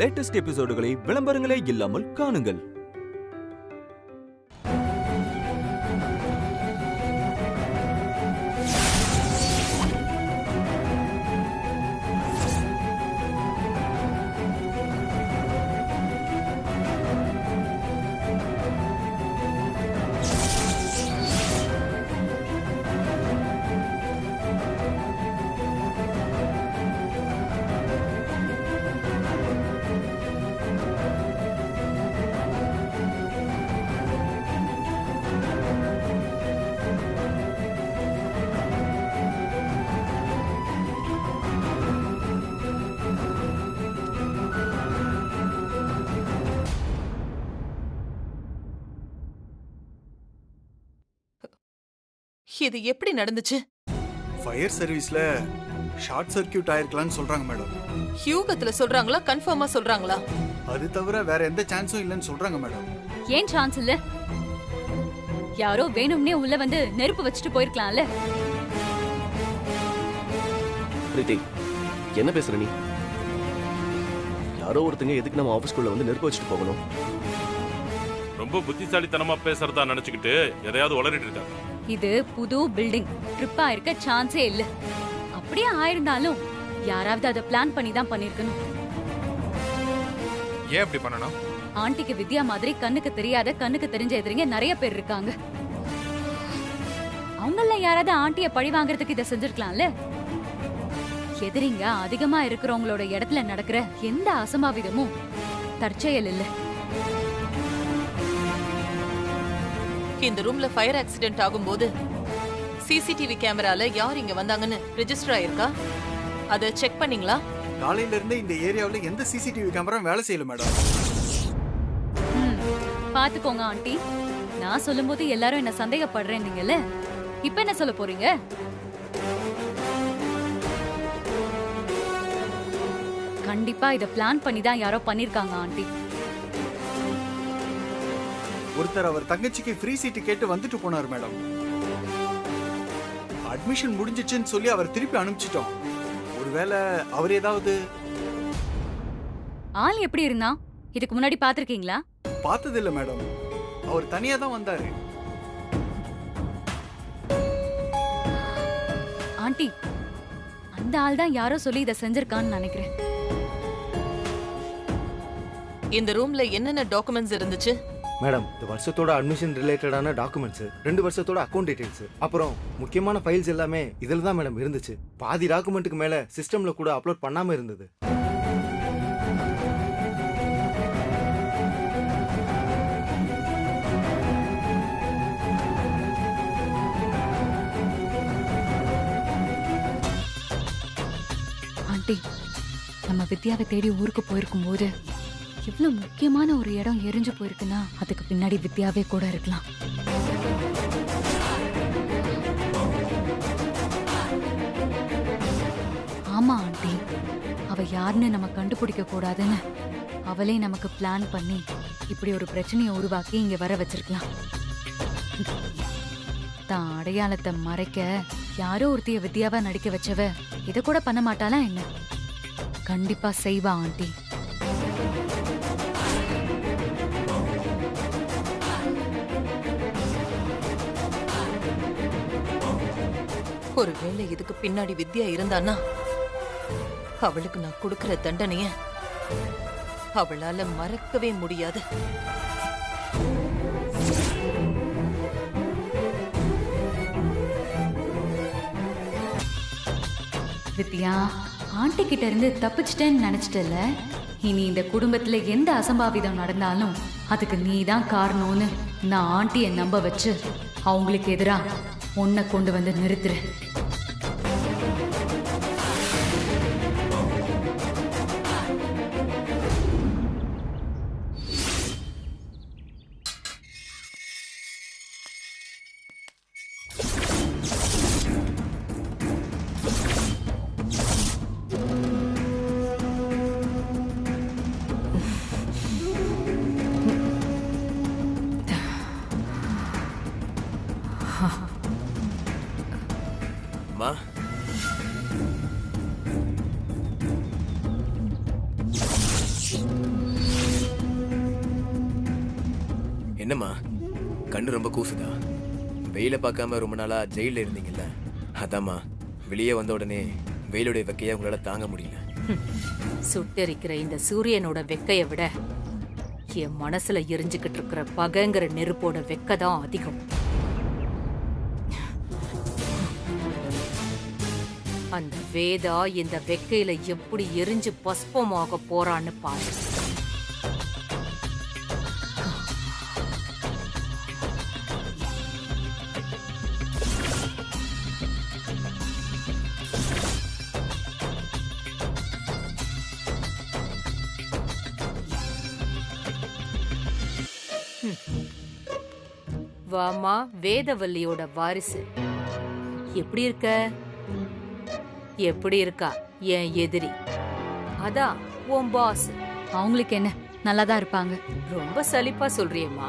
Latest எபிசோடுகளை விளம்பரங்களே இல்லாமல் காணுங்கள். இது எப்படி நடந்துச்சு? ஃபயர் சர்வீஸ்ல ஷார்ட் சர்க்கியூட் ஆயிருக்கலாம்னு சொல்றாங்க மேடம். யூகத்துல சொல்றாங்களா, கன்ஃபார்மா சொல்றாங்களா? அது தவிர வேற எந்த சான்ஸும் இல்லைன்னு சொல்றாங்க மேடம். ஏன் சான்ஸ் இல்ல? யாரோ வேணும்னே உள்ள வந்து நெருப்பு வச்சுட்டு போயிருக்கலாம்ல. பிரீத்தி, என்ன பேசுற நீ? யாரோ ஒருத்தங்க எதுக்கு நம்ம ஆபீஸ்க்குள்ள வந்து நெருப்பு வச்சுட்டு போகணும்? ரொம்ப புத்திசாலித்தனமா பேசுறதா நினைச்சுக்கிட்டு எதையாவது உளறிட்டு இருக்காங்க. இது புது பில்டிங், ட்ரிப்பா இருக்க சான்ஸே இல்ல. அப்படியே ஆயிருந்தாலும் யாராவது அதை பிளான் பண்ணி தான் பண்ணிருக்கணும். ஏன் அப்படி பண்ணணும்? ஆண்டிக்கு வித்யா மாதிரி கண்ணுக்கு தெரியாத கண்ணுக்கு தெரிஞ்ச எதிரிங்க நிறைய பேர் இருக்காங்க. அவங்கள யாராவது ஆண்டிய பழி வாங்குறதுக்கு இதை செஞ்சிருக்கலாம்ல. எதிரிங்க அதிகமா இருக்கிறவங்களோட இடத்துல நடக்கிற எந்த அசம்பாவிதமும் தற்செயல் இல்ல. இந்த ரூம்ல ஃபயர் ஆக்சிடென்ட் ஆகும்போது சிசிடிவி கேமரால யார் இங்க வந்தாங்கன்னு ரெஜிஸ்டர் ஆயிருக்கா? அத செக் பண்ணீங்களா? காலையில இருந்து இந்த ஏரியாவுல எந்த சிசிடிவி கேமரா வேலை செய்யல மேடம். பாத்துக்கோங்க ஆண்டி, நான் சொல்லும்போது எல்லாரும் என்ன சந்தேகப்படுறேன்னீங்கல்ல, இப்ப என்ன சொல்ல போறீங்க? கண்டிப்பா இத பிளான் பண்ணி தான் யாரோ பண்ணிருக்காங்க ஆண்டி. ஒருத்தர் அவர் தங்கச்சிக்கு ஃப்ரீ சீட் கேட்டு வந்துட்டு போனார் மேடம். அட்மிஷன் முடிஞ்சிச்சுன்னு சொல்லி அவர் திருப்பி அனுப்பிச்சிட்டோம். ஒருவேளை அவர் ஏதாவது ஆள் எப்படி இருந்தா இதுக்கு முன்னாடி பாத்திருக்கீங்களா? பார்த்தது இல்ல மேடம். அவர் தனியா தான் வந்தாரு. ஆண்டி, அந்த ஆள் தான் யாரோ சொல்லி இத செஞ்சிருக்கான்னு நினைக்கிறேன். இந்த ரூம்ல என்னென்ன டாக்குமெண்ட்ஸ் இருந்துச்சு? மேடம், இந்த வருஷத்தோட அட்மிஷன் ரிலேட்டடான டாக்குமெண்ட்ஸ், 2 வருஷத்தோட அக்கௌண்ட் டீடைல்ஸ், அப்புறம் முக்கியமான ஃபைல்ஸ் எல்லாமே இதில் தான் மேடம் இருந்துச்சு. பாதி டாக்குமெண்ட்டுக்கு மேல சிஸ்டம்ல கூட அப்லோட் பண்ணாம இருந்தது. ஆண்டி, நம்ம வித்யாவை தேடி ஊருக்கு போயிருக்கும் போது இவ்வளவு முக்கியமான ஒரு இடம் எரிஞ்சு போயிருக்குன்னா அதுக்கு பின்னாடி வித்யாவே கூட இருக்கலாம். ஆமா ஆண்டி, அவ யாருன்னு நம்ம கண்டுபிடிக்க கூடாதுன்னு அவளே நமக்கு பிளான் பண்ணி இப்படி ஒரு பிரச்சனையை உருவாக்கி இங்க வர வச்சிருக்கலாம். தான் அடையாளத்தை மறைக்க யாரோ ஒருத்திய வித்யாவா நடிக்க வச்சவ இத கூட பண்ண மாட்டாளா என்ன? கண்டிப்பா செய்வா ஆண்டி. ஒருவேளை இதுக்கு பின்னாடி வித்யா இருந்தான்னா அவளுக்கு நான் கொடுக்கிற தண்டனைய அவளால மறக்கவே முடியாது. வித்யா, ஆண்டி கிட்ட இருந்து தப்பிச்சிட்டேன்னு நினைச்சிட்டல. இனி இந்த குடும்பத்துல எந்த அசம்பாவிதம் நடந்தாலும் அதுக்கு நீதான் காரணம்னு நான் ஆண்டியை நம்ப வச்சு அவங்களுக்கு எதிரா உன்னை கொண்டு வந்து நிறுத்துறேன். என்னம்மா கண்ணு ரொம்ப கூசுதா? வெயில பார்க்காம ரொம்ப நாளா ஜெயில இருந்தீங்கல்ல, அதாம்மா வெளியே வந்த உடனே வெயிலுடைய வெக்கைய உங்களால தாங்க முடியல. சுட்டெரிக்கிற இந்த சூரியனோட வெக்கைய விட என் மனசுல எரிஞ்சுக்கிட்டு இருக்கிற பகைங்கிற நெருப்போட வெக்கதான் அதிகம். அந்த வேதா இந்த வெக்கையில எப்படி எரிஞ்சு பஸ்பமாக போறான்னு பாரு. வாமா வேதவல்லியோட வாரிசு, எப்படி இருக்க? எப்படி இருக்கா என் எதிரி? அதான் உன் பாஸ். அவங்களுக்கு என்ன, நல்லாதான் இருப்பாங்க. ரொம்ப சலிப்பா சொல்றியேம்மா.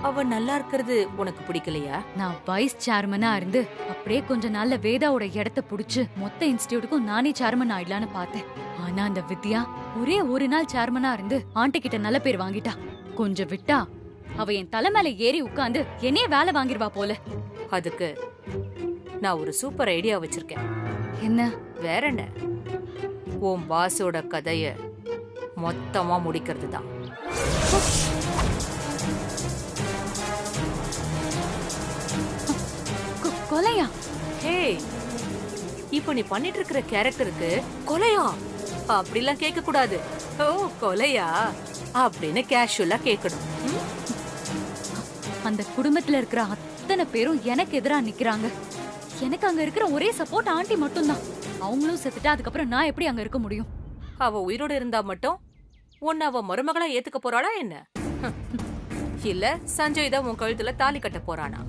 அவ நல்லா இருக்கிறது உனக்கு பிடிக்கலையா? நான் வைஸ் சேர்மனா இருந்து அப்படியே கொஞ்ச நாள்ல வேதாவோட இடத்த புடிச்சு மொத்த இன்ஸ்டிடியூட்டுக்கும் நானே சேர்மன் ஆயிடலான்னு பார்த்தேன். ஆனா அந்த வித்யா ஒரே ஒரு நாள் சேர்மனா இருந்து ஆண்டி கிட்ட நல்ல பேர் வாங்கிட்டா. கொஞ்சம் விட்டா அவ என் தலை மேல ஏறி உட்கார்ந்து என்னையே வேலை வாங்கிருவா போல. அதுக்கு நான் ஒரு சூப்பர் ஐடியா வச்சிருக்கேன். என்ன? வேற என்ன, உன் பாஸோட கதைய மொத்தமா முடிக்கிறது தான். கொலையா? ஹே, இப்போ நீ பண்ணிட்டு இருக்கிற கேரக்டருக்கு கொலையா அப்படிலாம் கேட்க கூடாது. ஓ கொலையா அப்படின்னு கேஷுவலா கேட்கணும். அந்த குடும்பத்துல இருக்கிற அத்தனை பேரும் எனக்கு எதிரா நிக்கிறாங்க. எனக்கு அங்க இருக்கிற ஒரே சப்போர்ட் ஆண்டி மட்டும்தான். அவங்களும் செத்துட்டா அதுக்கப்புறம் நான் எப்படி அங்க இருக்க முடியும்? அவ உயிரோட இருந்தா மட்டும் உன்னை அவ மருமகளா ஏத்துக்க போறாளா என்ன? இல்ல சஞ்சய் தான் உன் கழுத்துல தாலி கட்ட போறானா?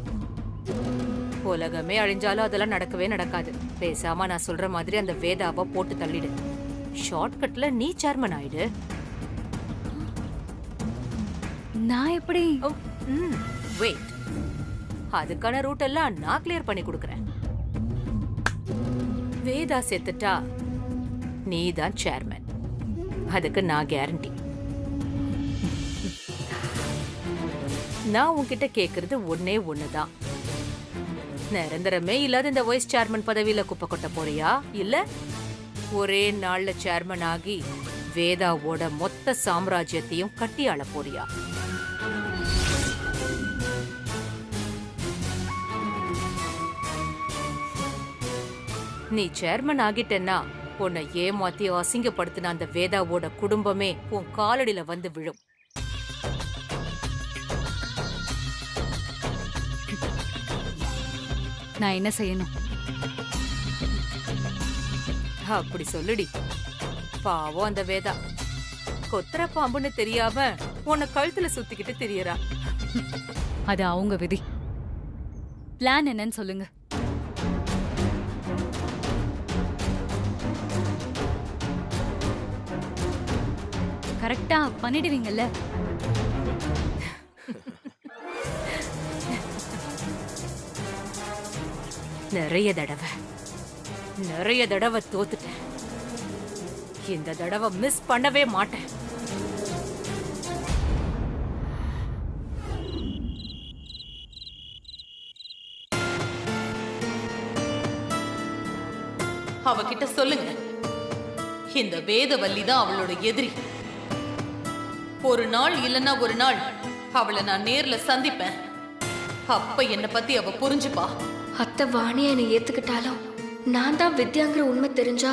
உலகமே அழிஞ்சாலும் அதெல்லாம் நடக்கவே நடக்காது. பேசாம நான் சொல்ற மாதிரி அந்த வேதாவை போட்டு தள்ளிடு. ஷார்ட்கட்ல நீ சேர்மன் ஆயிடு. நான் எப்படி? வெயிட், அதுக்கான ரூட் எல்லாம் நான் கிளியர் பண்ணி கொடுக்கறேன். வேதா செத்துட்டா நீ தான் சேர்மன். அதுக்கு நான் கேரண்டி. நான் உன்கிட்ட கேக்குறது ஒன்னே ஒண்ணுதான். நிரந்தரமே இல்லாத இந்த வைஸ் சேர்மன் பதவியில குப்பை கொட்ட போறியா, இல்ல ஒரே நாள்ல சேர்மன் ஆகி வேதாவோட மொத்த சாம்ராஜ்யத்தையும் கட்டி ஆள போறியா? நீ சேர்மன் ஆகிட்டேன்னா உன்னை ஏமாத்தி அசிங்கப்படுத்தின அந்த வேதாவோட குடும்பமே உன் காலடியில வந்து விழும். நான் என்ன செய்யணும்? அப்படி சொல்லுடி. பாவம் அந்த வேதா, கொத்தர பாம்புன்னு தெரியாம உன்னை கழுத்துல சுத்திக்கிட்டு தெரியறா. அது அவங்க விதி. பிளான் என்னன்னு சொல்லுங்க. கரெக்டா பண்ணிடுவீங்கல்ல? நிறைய தடவை தோத்துட்டேன். இந்த தடவை மிஸ் பண்ணவே மாட்டேன். அவகிட்ட சொல்லுங்க, இந்த வேதவல்லி தான் அவளோட எதிரி. ஒரு நாள் இல்லைன்னா ஒரு நாள் அவளை நான் நேர்ல சந்திப்பேன். அப்ப என்னை பத்தி அவ புரிஞ்சுப்பா. அத்தை வாணியா என்னை ஏத்துக்கிட்டாலும் நான் தான் வித்யாங்கிற உண்மை தெரிஞ்சா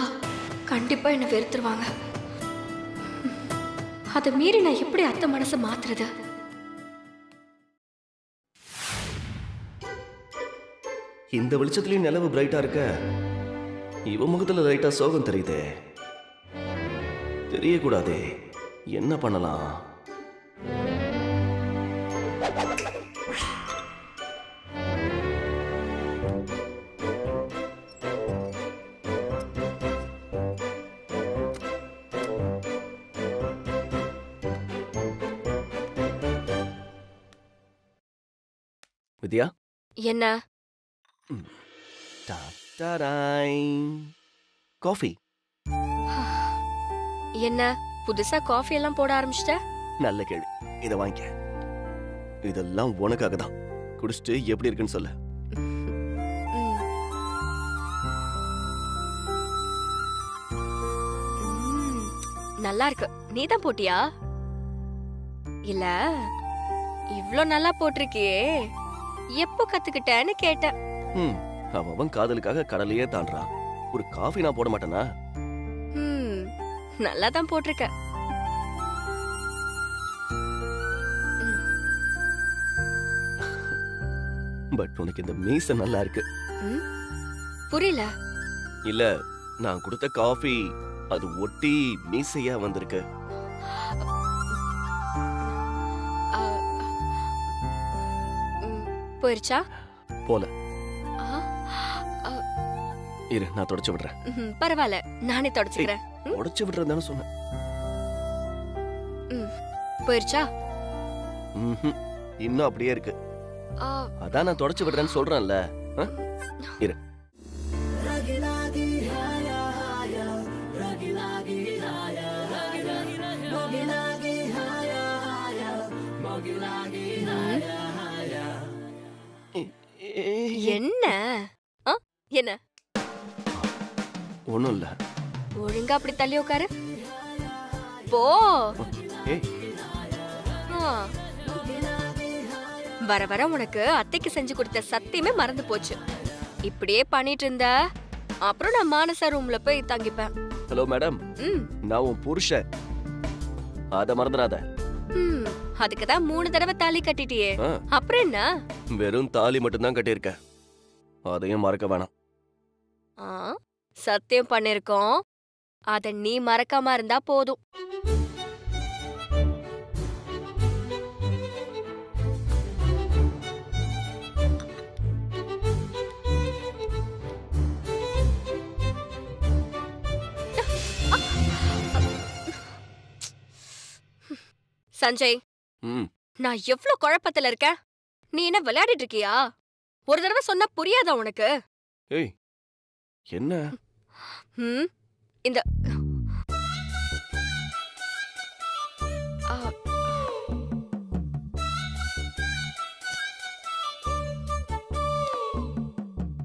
கண்டிப்பா என்னை வெறுத்துருவாங்க. அதை மீறி நான் எப்படி அத்தை மனசை மாத்துறது? இந்த வெளிச்சத்துலயும் நிலவு பிரைட்டா இருக்க, இவ முகத்துல லைட்டா சோகம் தெரியுதே. தெரியக்கூடாதே. என்ன பண்ணலாம்? வித்யா, என்ன? காஃபி. என்ன புதுசா காஃபி எல்லாம் போட ஆரம்பிச்சிட்ட? நல்ல கேள்வி. இதை வாங்கிக்க. இதெல்லாம் உனக்காக தான். குடிச்சிட்டு எப்படி இருக்குன்னு சொல்ல. நல்லா இருக்கு. நீ தான் போட்டியா? இல்ல இவ்ளோ நல்லா போட்டிருக்கியே, எப்போ கத்துக்கிட்டேன்னு கேட்டேன். அவன் காதலுக்காக கடலையே தாண்டான். ஒரு காஃபி நான் போட மாட்டேனா? நல்லா தான் போட்டிருக்க. பட் உனக்கு இந்த மீச நல்லா இருக்கு. புரியல. இல்ல, நான் கொடுத்த காஃபி அது ஒட்டி மீசையா வந்திருக்கு. போயிருச்சா? போல. இரு, நான் தொடச்சு விடுறேன். பரவாயில்ல, நானே தொடச்சுக்கிறேன். தொடச்சு விடுறதானே சொன்னேன். போயிருச்சா? இன்னும் அப்படியே இருக்கு. அதான் நான் தொடச்சு விடுறேன்னு சொல்றேன்ல. இரு. என்ன என்ன? ஒண்ணும் இல்ல. ஒழுங்கா அப்படி தள்ளி உட்காரு. போ. வர வர உனக்கு அத்தைக்கு செஞ்சு கொடுத்த சத்தியமே மறந்து போச்சு. இப்படியே பண்ணிட்டு இருந்த அப்புறம் நான் மானசா ரூம்ல போய் தங்கிப்பேன். ஹலோ மேடம், நான் உன் புருஷன், அத மறந்துடாத. அதுக்குதான் 3 தடவை தாலி கட்டிட்டியே, அப்புறம் என்ன? வெறும் தாலி மட்டும்தான் கட்டியிருக்க, அதையும் மறக்க வேணாம். சத்தியம் பண்ணிருக்கோம், அத நீ மறக்காம இருந்தா போதும். சஞ்சய், நான் எவ்வளவு குழப்பத்துல இருக்கேன். நீ என்ன விளையாடிட்டு இருக்கியா? ஒரு தடவை சொன்னா புரியாதா உனக்கு? ஏய், என்ன? இந்த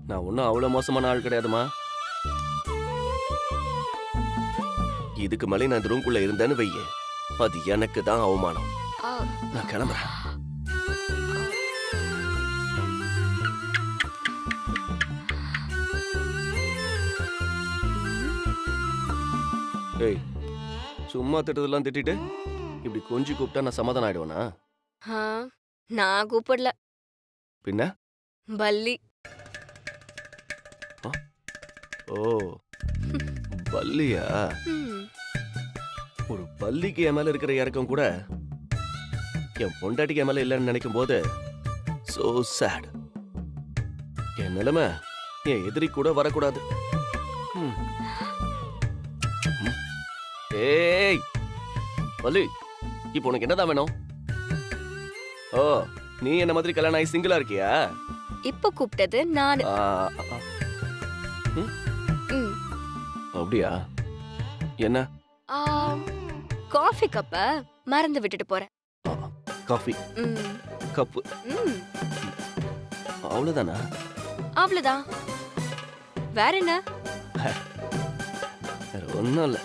நான் ஒன்னும் அவ்வளவு மோசமான ஆள் கிடையாதுமா. இதுக்கு மேலே நான் இந்த ரூம்குள்ள இருந்தேன்னு வையே, அது எனக்கு தான் அவமானம். நான் கிளம்புறேன். ஏய், சும்மா திட்டதெல்லாம் திட்டிட்டு இப்படி கொஞ்சி கூப்பிட்டா நான் சமாதானம் ஆயிடுவேனா? நான் கூப்பிடல. பின்ன பல்லி. ஓ, பல்லியா? ஒரு பல்லிக்கு என் மேல இருக்கிற இறக்கம் கூட என் பொண்டாட்டிக்கு என் மேல இல்லைன்னு நினைக்கும் போது சோ சேட். என் நிலைமை என் எதிரி கூட வரக்கூடாது. ஏய் பல்லி, இப்போ உனக்கு என்னதான் வேணும்? ஓ, நீ என்ன மாதிரி கல்யாணம் ஆகி சிங்கிளா இருக்கியா? இப்ப கூப்பிட்டது நான். அப்படியா? என்ன? காஃபி கப்ப மறந்து விட்டுட்டு போறேன். காஃபி கப்பு அவ்வளவுதானா? அவ்வளவுதான். வேற என்ன? வேற ஒண்ணும் இல்ல.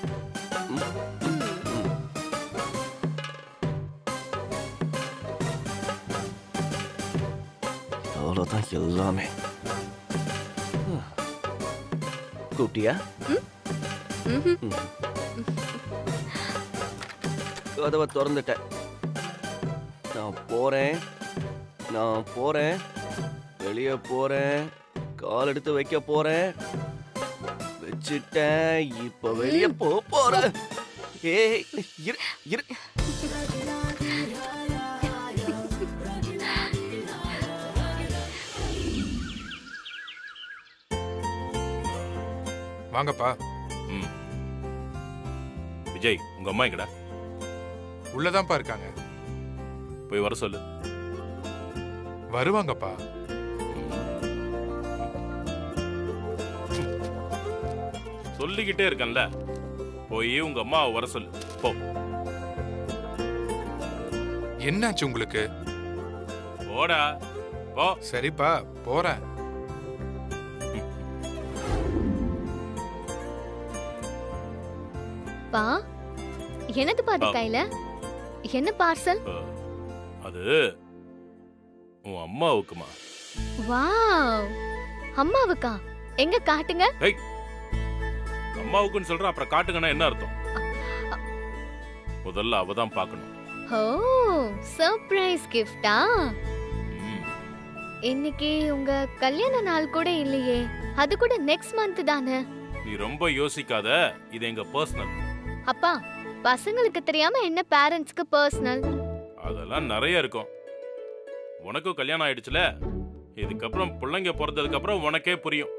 அவ்வளவுதான் எல்லாமே. கூப்பிட்டியா? கதவை திறந்துட்டேன். நான் போறேன், வெளியே போறேன், கால் எடுத்து வைக்க போறேன், வச்சுட்டேன், இப்ப வெளியே போறேன். ஏய், இரு இரு. வாங்கப்பா. விஜய், உங்க அம்மா எங்கடா? உள்ளதான்ப்பா இருக்காங்க. போய் வர சொல்லு. வருவாங்கப்பா. சொல்லிக்கிட்டே இருக்கேன்ல, போய் உங்க அம்மாவை வர சொல்லு போ. என்னாச்சு உங்களுக்கு? போடா போ. சரிப்பா, போறேன். பா, என்னது பாது கையில? என்ன பார்சல்? அது உன் அம்மாவுக்குமா? வாவ், அம்மாவுக்கா? எங்க காட்டுங்க. ஏய், அம்மாவுக்குன்னு சொல்ற, அப்புறம் காட்டுங்கன்னா என்ன அர்த்தம்? முதல்ல அவ தான் பார்க்கணும். ஓ, சர்ப்ரைஸ் கிஃப்டா? இன்னைக்கு உங்க கல்யாண நாள் கூட இல்லையே, அது கூட நெக்ஸ்ட் மந்த் தானே. நீ ரொம்ப யோசிக்காத, இது எங்க பர்சனல். அப்பா, பசங்களுக்கு தெரியாம என்ன பேரண்ட்ஸ்க்கு பர்சனல்? அதெல்லாம் நிறைய இருக்கும். உனக்கும் கல்யாணம் ஆயிடுச்சுல, இதுக்கப்புறம் பிள்ளைங்க பிறந்ததுக்கு அப்புறம் உனக்கே புரியும்.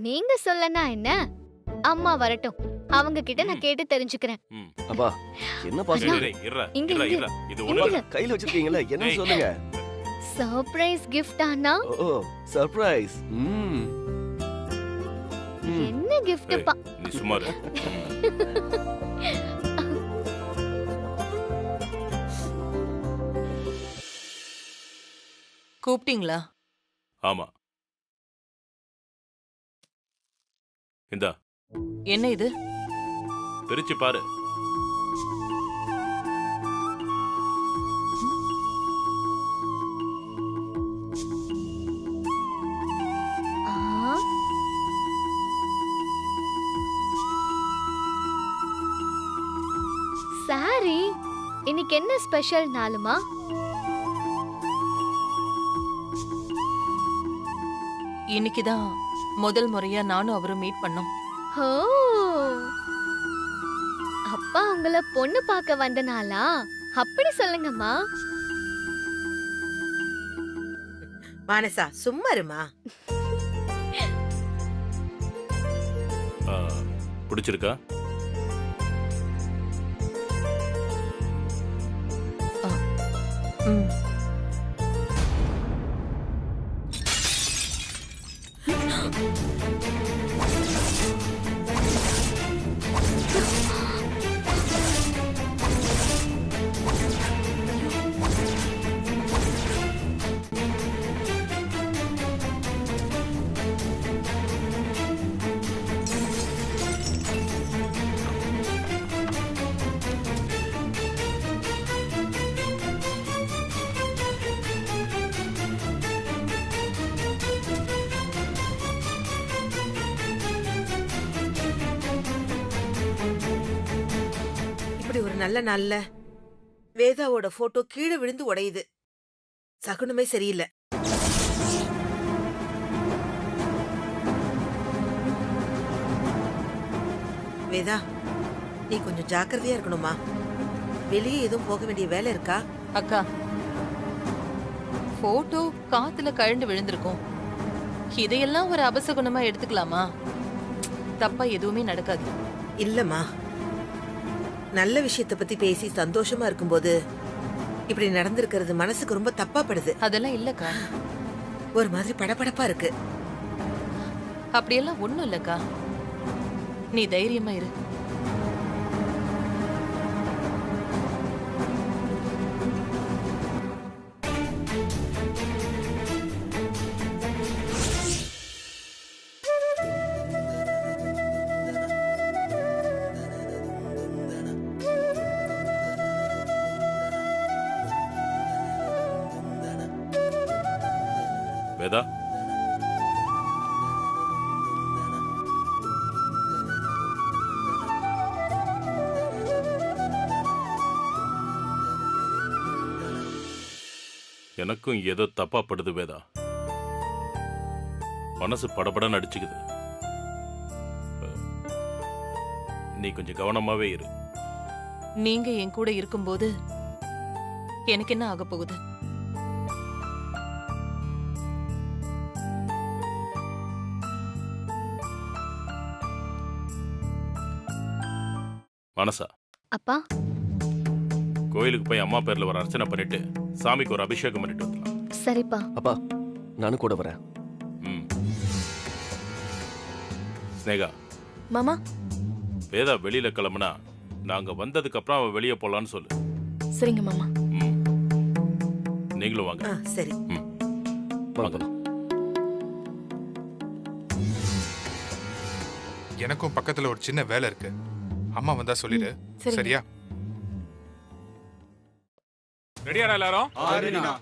நீங்க சொல்லனா என்ன? அம்மா வரட்டும், அவங்க கிட்ட நான் கேட்டு தெரிஞ்சுக்கிறேன். அப்பா என்ன பாசம்? இது உனக்கு கையில வச்சிருக்கீங்கல, என்ன சொல்லுங்க? சர்ப்ரைஸ் கிஃப்ட் ஆனா? ஓ, சர்ப்ரைஸ். என்ன கிஃப்ட் பா? நீ சும்மா இரு. கூப்பிட்டீங்களா? ஆமா. இந்தா. என்ன இது? பிரிச்சு பாரு. சாரி, இன்னைக்கு என்ன ஸ்பெஷல் நாளுமா? இன்னைக்குதான் முதல் முறையா நானும் அவரும் மீட் பண்ணோம். ஓ, அப்பா உங்களை பொண்ணு பார்க்க வந்தனாலா? அப்படி சொல்லுங்கம்மா. மானசா, சும்மா இருமா. பிடிச்சிருக்கா? இப்படி ஒரு நல்ல நாள்ல வேதாவோட போட்டோ கீழே விழுந்து உடையுது. சகுனமே சரியில்லை. வேதா, நீ கொஞ்சம் ஜாக்கிரதையா இருக்கணுமா? வெளியே எதுவும் போக வேண்டிய வேலை இருக்கா? அக்கா, போட்டோ காத்துல கழண்டு விழுந்திருக்கும். இதையெல்லாம் ஒரு அபசகுணமா எடுத்துக்கலாமா? தப்பா எதுவுமே நடக்காது. இல்லம்மா, நல்ல விஷயத்தை பத்தி பேசி சந்தோஷமா இருக்கும்போது இப்படி நடந்திருக்கிறது மனசுக்கு ரொம்ப தப்பா படுது. அதெல்லாம் இல்லக்கா, ஒரு மாதிரி படபடப்பா இருக்கு. அப்படியெல்லாம் ஒண்ணும் இல்லக்கா, நீ தைரியமா இரு. வேதா, எனக்கும் ஏதோ தப்பா படுது வேதா. மனசு படபடன்னு அடிச்சுக்குது. நீ கொஞ்சம் கவனமாவே இரு. நீங்க என் கூட இருக்கும்போது எனக்கு என்ன ஆக போகுது? மனசா, அப்பா, கோயிலுக்கு போய் அம்மா பேர்ல ஒரு அர்ச்சனை பண்ணிட்டு சாமிக்கு ஒரு அபிஷேகம் பண்ணிட்டு வரலாம். சரிப்பா. அப்பா, நானும் கூட வரேன். ஸ்னேகா, மாமா, வேதா வெளியில கிளம்புனா நாங்க வந்ததுக்கு அப்புறம் அவ வெளியே போலான்னு சொல்லு. சரிங்க மாமா. நீங்களும் வாங்க. சரி. வாங்க. எனக்கும் பக்கத்துல ஒரு சின்ன வேலை இருக்கு. அம்மா வந்தா சொல்லிடு. சரியா? ரெடியாடா எல்லாரும்? ரெடினா.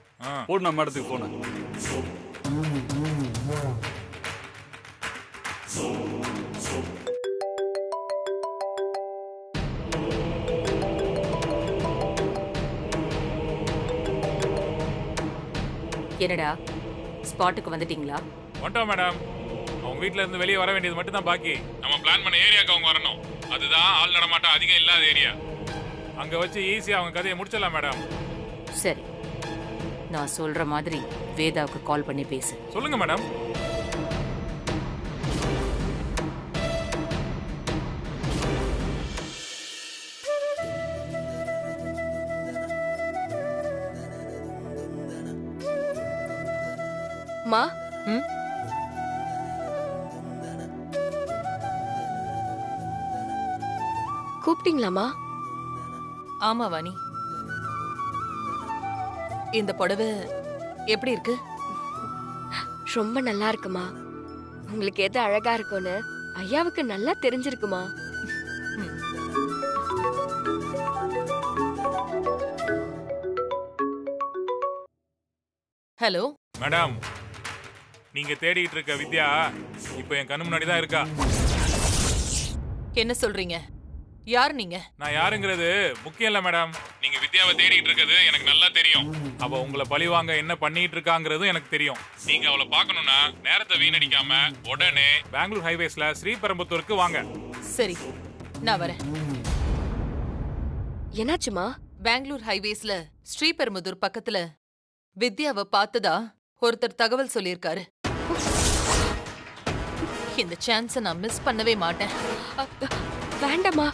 போடு நம்ம இடத்துக்கு போன. என்னடா ஸ்பாட்டுக்கு வந்துட்டீங்களா? வந்துட்டோம் மேடம். அவங்க வீட்ல இருந்து வெளியே வர வேண்டியது மட்டும் தான் பாக்கி. நம்ம பிளான் பண்ண ஏரியாக்கு அவங்க வரணும். அதுதான் ஆள் நடமாட்டம் அதிகம் இல்லாத ஏரியா. அங்க வச்சு ஈஸியா அவங்க கதையை முடிச்சிடலாம் மேடம். சரி, நான் சொல்ற மாதிரி வேதாவுக்கு கால் பண்ணி பேசு. சொல்லுங்க மேடம். மா, கூப்பிட்டீங்களாமா? ஆமா வாணி. இந்த புடவை எப்படி இருக்கு? ரொம்ப நல்லா இருக்குமா. உங்களுக்கு எது அழகா இருக்கும்னு ஐயாவுக்கு நல்லா தெரிஞ்சிருக்குமா. ஹலோ மேடம், நீங்க தேடிட்டு இருக்க வித்யா இப்போ என் கண்ணு முன்னாடி தான் இருக்கா. என்ன சொல்றீங்க? யார் நீங்க? நான் யாருங்கிறது முக்கியம் இல்ல மேடம். நீங்க வித்யாவை தேடிட்டு இருக்கிறது எனக்கு நல்லா தெரியும். அவ உங்களை பழிவாங்க என்ன பண்ணிட்டு இருக்காங்கிறதும் எனக்கு தெரியும். நீங்க அவளை பார்க்கணும்னா நேரத்தை வீணடிக்காம உடனே பெங்களூர் ஹைவேஸ்ல ஸ்ரீபெரும்புத்தூருக்கு வாங்க. சரி, நான் வரேன். என்னாச்சுமா? பெங்களூர் ஹைவேஸ்ல ஸ்ரீபெரும்புதூர் பக்கத்துல வித்யாவை பார்த்ததா ஒருத்தர் தகவல் சொல்லியிருக்காரு. இந்த சான்ஸை நான் மிஸ் பண்ணவே மாட்டேன். வேண்டாமா,